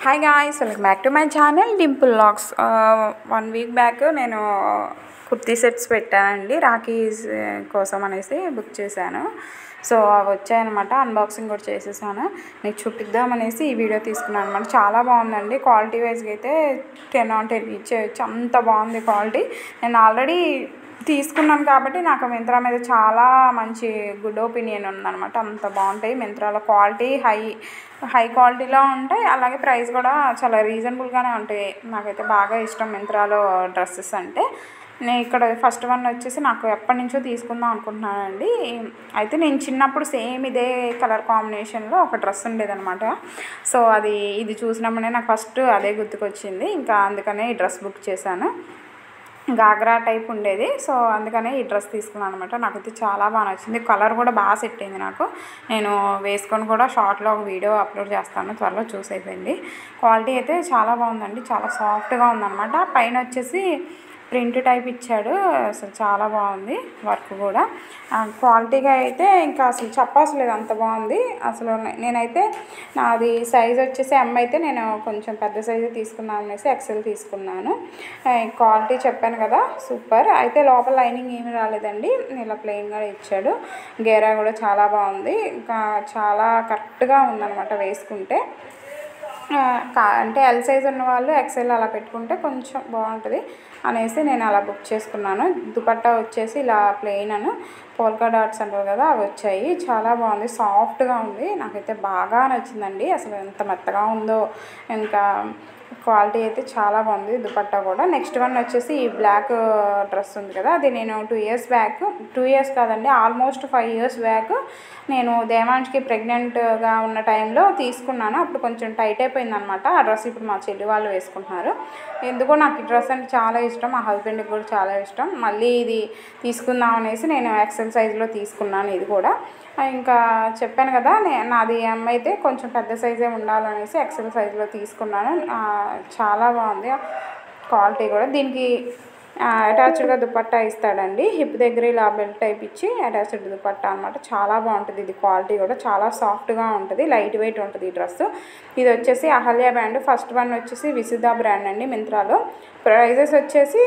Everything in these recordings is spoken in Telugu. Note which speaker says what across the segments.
Speaker 1: Hi guys, welcome back to my channel Dimple vlogs. 1 week back నేను కుర్తీ సెట్స్ పెట్టానండి. రాఖీస్ కోసం అనేసి బుక్ చేశాను. సో అవి వచ్చాయన్నమాట. అన్బాక్సింగ్ కూడా చేసేసాను. మీకు చూపిద్దామనేసి ఈ వీడియో తీసుకున్నాను అనమాట. చాలా బాగుందండి. క్వాలిటీ వైజ్గా అయితే 10 on 10 ఇచ్చేయచ్చు, అంత బాగుంది క్వాలిటీ. నేను ఆల్రెడీ తీసుకున్నాను కాబట్టి నాకు మింత్రా మీద చాలా మంచి గుడ్ ఒపీనియన్ ఉందన్నమాట. అంత బాగుంటాయి మింత్రాలో. క్వాలిటీ హై క్వాలిటీలో ఉంటాయి, అలాగే ప్రైస్ కూడా చాలా రీజనబుల్గానే ఉంటాయి. నాకైతే బాగా ఇష్టం మింత్రాలో డ్రెస్సెస్ అంటే. నేను ఇక్కడ ఫస్ట్ వన్ వచ్చేసి నాకు ఎప్పటి నుంచో తీసుకుందాం అనుకుంటున్నానండి. అయితే నేను చిన్నప్పుడు సేమ్ ఇదే కలర్ కాంబినేషన్లో ఒక డ్రెస్ ఉండేదన్నమాట. సో ఇది చూసినప్పుడే నాకు ఫస్ట్ అదే గుర్తుకొచ్చింది. ఇంకా అందుకనే ఈ డ్రెస్ బుక్ చేశాను. గాగ్రా టైప్ ఉండేది. సో అందుకనే ఈ డ్రెస్ తీసుకున్నాను అనమాట. నాకైతే చాలా బాగా నచ్చింది. కలర్ కూడా బాగా సెట్ అయింది నాకు. నేను వేసుకొని కూడా షార్ట్లో ఒక వీడియో అప్లోడ్ చేస్తాను, త్వరలో చూసేయండి. క్వాలిటీ అయితే చాలా బాగుందండి. చాలా సాఫ్ట్గా ఉందన్నమాట. పైన వచ్చేసి ప్రింట్ టైప్ ఇచ్చాడు. అసలు చాలా బాగుంది వర్క్ కూడా. క్వాలిటీగా అయితే ఇంకా అసలు చెప్పవసలేదు, అంత బాగుంది అసలు. నేనైతే నాది సైజ్ వచ్చేసి ఎమ్ అయితే నేను కొంచెం పెద్ద సైజు తీసుకున్నాను అనేసి ఎక్సెల్ తీసుకున్నాను. క్వాలిటీ చెప్పాను కదా, సూపర్. అయితే లోపల లైనింగ్ ఏమీ రాలేదండి, ఇలా ప్లెయిన్గా ఇచ్చాడు. గేరా కూడా చాలా బాగుంది. ఇంకా చాలా కరెక్ట్గా ఉందన్నమాట వేసుకుంటే. అంటే ఎల్ సైజ్ ఉన్న వాళ్ళు ఎక్సెల్ అలా పెట్టుకుంటే కొంచెం బాగుంటుంది అనేసి నేను అలా బుక్ చేసుకున్నాను. దుపట్టా వచ్చేసి ఇలా ప్లెయిన్ పోల్కా డాట్స్ అంటారు కదా, అవి వచ్చాయి. చాలా బాగుంది, సాఫ్ట్గా ఉంది. నాకైతే బాగా నచ్చిందండి. అసలు ఎంత మెత్తగా ఉందో. ఇంకా క్వాలిటీ అయితే చాలా బాగుంది. దుపట్టా కూడా. నెక్స్ట్ వన్ వచ్చేసి ఈ బ్లాక్ డ్రెస్ ఉంది కదా, అది నేను 2 years బ్యాక్, 2 years కాదండి, ఆల్మోస్ట్ 5 years బ్యాక్ నేను దేవాన్ష్కి ప్రెగ్నెంట్గా ఉన్న టైంలో తీసుకున్నాను. అప్పుడు కొంచెం టైట్ అయిపోయింది అనమాట ఆ డ్రెస్. ఇప్పుడు మా చెల్లి వాళ్ళు వేసుకుంటున్నారు. ఎందుకో నాకు ఈ డ్రెస్ అంటే చాలా ఇష్టం, మా హస్బెండ్కి కూడా చాలా ఇష్టం. మళ్ళీ ఇది తీసుకుందాం అనేసి నేను ఎక్సెల్ సైజులో తీసుకున్నాను. ఇది కూడా ఇంకా చెప్పాను కదా, నాది ఎమ్ అయితే కొంచెం పెద్ద సైజే ఉండాలనేసి ఎక్సెల్ సైజులో తీసుకున్నాను. చాలా బాగుంది క్వాలిటీ కూడా. దీనికి అటాచ్డ్గా దుపట్టా ఇస్తాడండి. హిప్ దగ్గర ఇలా బెల్ట్ టైప్ ఇచ్చి అటాచ్డ్ దుపట్టా అనమాట. చాలా బాగుంటుంది. ఇది క్వాలిటీ కూడా చాలా సాఫ్ట్గా ఉంటుంది, లైట్ వెయిట్ ఉంటుంది ఈ డ్రెస్. ఇది వచ్చేసి అహల్య బ్రాండ్. ఫస్ట్ వన్ వచ్చేసి విసుధ బ్రాండ్ అండి మింత్రాలో. ప్రైజెస్ వచ్చేసి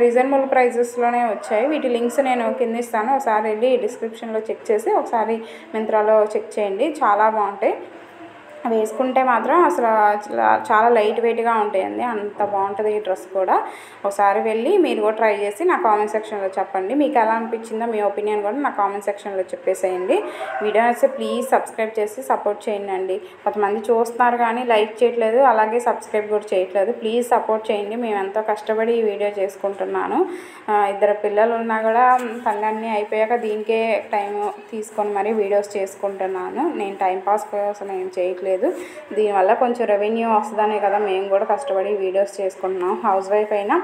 Speaker 1: రీజనబుల్ ప్రైజెస్లోనే వచ్చాయి. వీటి లింక్స్ నేను కింద ఇస్తాను, ఒకసారి వెళ్ళి డిస్క్రిప్షన్లో చెక్ చేసి ఒకసారి మింత్రాలో చెక్ చేయండి. చాలా బాగుంటాయి. వేసుకుంటే మాత్రం అసలు చాలా లైట్ వెయిట్గా ఉంటాయండి, అంత బాగుంటుంది ఈ డ్రెస్ కూడా. ఒకసారి వెళ్ళి మీరు కూడా ట్రై చేసి నా కామెంట్ సెక్షన్లో చెప్పండి. మీకు ఎలా అనిపించిందో మీ ఒపీనియన్ కూడా నా కామెంట్ సెక్షన్లో చెప్పేసేయండి. వీడియో నచ్చితే ప్లీజ్ సబ్స్క్రైబ్ చేసి సపోర్ట్ చేయండి. కొంతమంది చూస్తున్నారు కానీ లైక్ చేయట్లేదు, అలాగే సబ్స్క్రైబ్ కూడా చేయట్లేదు. ప్లీజ్ సపోర్ట్ చేయండి. మేము ఎంతో కష్టపడి ఈ వీడియో చేసుకుంటున్నాను. 2 పిల్లలు ఉన్నా కూడా పనులన్నీ అయిపోయాక దీనికే టైం తీసుకొని మరీ వీడియోస్ చేసుకుంటున్నాను. నేను టైంపాస్ కోసం ఏం చేయట్లేదు. దీనివల్ల కొంచెం రెవెన్యూ వస్తుందనే కదా మేము కూడా కష్టపడి వీడియోస్ చేసుకుంటున్నాం. హౌస్ వైఫ్ అయినా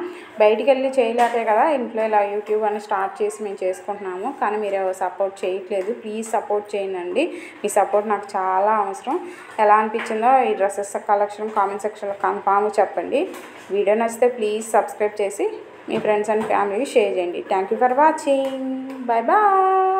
Speaker 1: బయటికి వెళ్ళి చేయలేకే కదా ఇంట్లో ఇలా యూట్యూబ్ అని స్టార్ట్ చేసి మేము చేసుకుంటున్నాము. కానీ మీరు సపోర్ట్ చేయట్లేదు. ప్లీజ్ సపోర్ట్ చేయండి. మీ సపోర్ట్ నాకు చాలా అవసరం. ఎలా అనిపించిందో ఈ డ్రెస్సెస్ కలెక్షన్ కామెంట్ సెక్షన్లో కన్ఫామ్ చెప్పండి. వీడియో నచ్చితే ప్లీజ్ సబ్స్క్రైబ్ చేసి మీ ఫ్రెండ్స్ అండ్ ఫ్యామిలీకి షేర్ చేయండి. Thank you for watching. Bye bye.